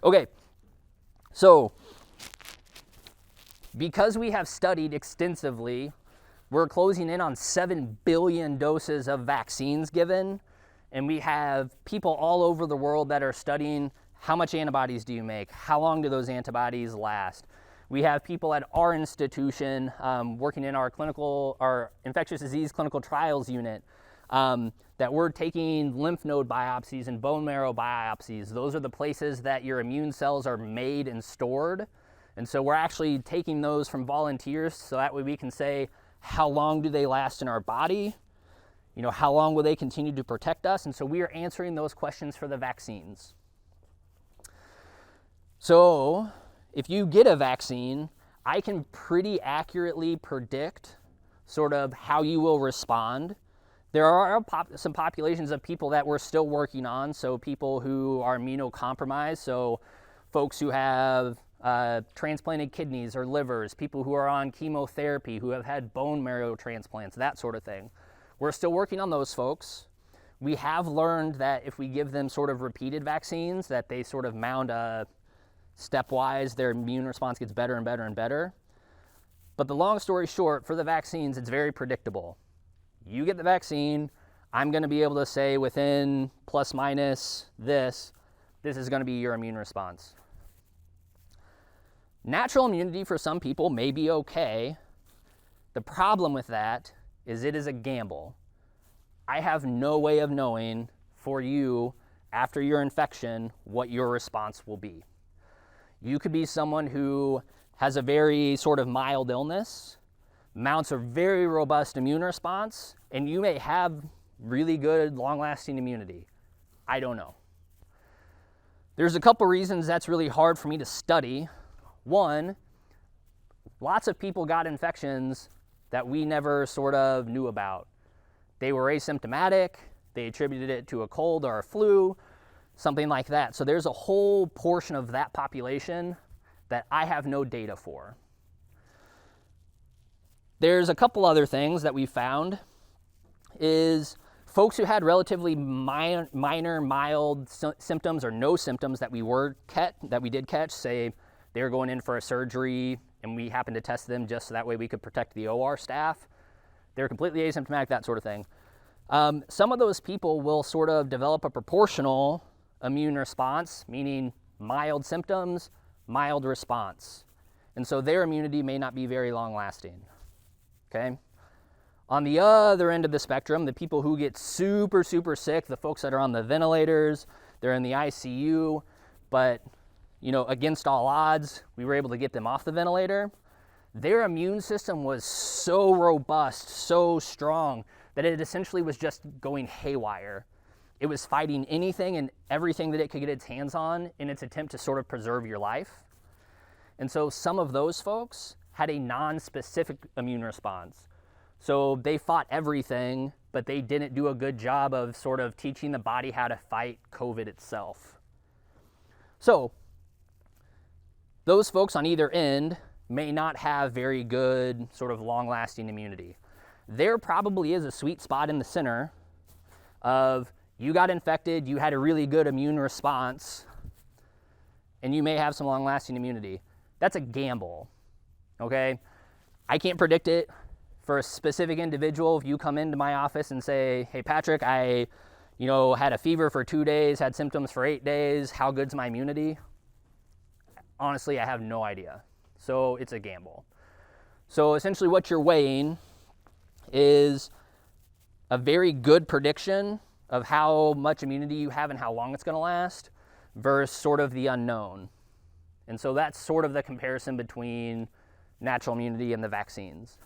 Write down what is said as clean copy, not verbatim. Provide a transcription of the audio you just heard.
Okay, so because we have studied extensively, we're closing in on 7 billion doses of vaccines given, and we have people all over the world that are studying how much antibodies do you make, how long do those antibodies last. We have people at our institution working in our infectious disease clinical trials unit that we're taking lymph node biopsies and bone marrow biopsies. Those are the places that your immune cells are made and stored. And so we're actually taking those from volunteers so that way we can say, how long do they last in our body? You know, how long will they continue to protect us? And so we are answering those questions for the vaccines. So if you get a vaccine, I can pretty accurately predict sort of how you will respond. There are some populations of people that we're still working on, so people who are immunocompromised, so folks who have transplanted kidneys or livers, people who are on chemotherapy, who have had bone marrow transplants, that sort of thing. We're still working on those folks. We have learned that if we give them sort of repeated vaccines, that they sort of mount stepwise, their immune response gets better and better and better. But the long story short, for the vaccines, it's very predictable. You get the vaccine, I'm going to be able to say within plus minus this is going to be your immune response. Natural immunity for some people may be okay. The problem with that is it is a gamble. I have no way of knowing for you after your infection what your response will be. You could be someone who has a very sort of mild illness, mounts a very robust immune response, and you may have really good long-lasting immunity. I don't know. There's a couple reasons that's really hard for me to study. One, lots of people got infections that we never sort of knew about. They were asymptomatic, they attributed it to a cold or a flu, something like that. So there's a whole portion of that population that I have no data for. There's a couple other things that we found is folks who had relatively minor, mild symptoms or no symptoms that we did catch, say they were going in for a surgery and we happened to test them just so that way we could protect the OR staff. They're completely asymptomatic, that sort of thing. Some of those people will sort of develop a proportional immune response, meaning mild symptoms, mild response. And so their immunity may not be very long lasting. Okay? On the other end of the spectrum, the people who get super, super sick, the folks that are on the ventilators, they're in the ICU, but you know, against all odds, we were able to get them off the ventilator. Their immune system was so robust, so strong, that it essentially was just going haywire. It was fighting anything and everything that it could get its hands on in its attempt to sort of preserve your life. And so some of those folks had a non-specific immune response. So they fought everything, but they didn't do a good job of sort of teaching the body how to fight COVID itself. So those folks on either end may not have very good sort of long-lasting immunity. There probably is a sweet spot in the center of you got infected, you had a really good immune response, and you may have some long-lasting immunity. That's a gamble, okay? I can't predict it for a specific individual. If you come into my office and say, hey, Patrick, I had a fever for 2 days, had symptoms for 8 days, how good's my immunity? Honestly, I have no idea. So it's a gamble. So essentially what you're weighing is a very good prediction of how much immunity you have and how long it's going to last versus sort of the unknown. And so that's sort of the comparison between natural immunity and the vaccines.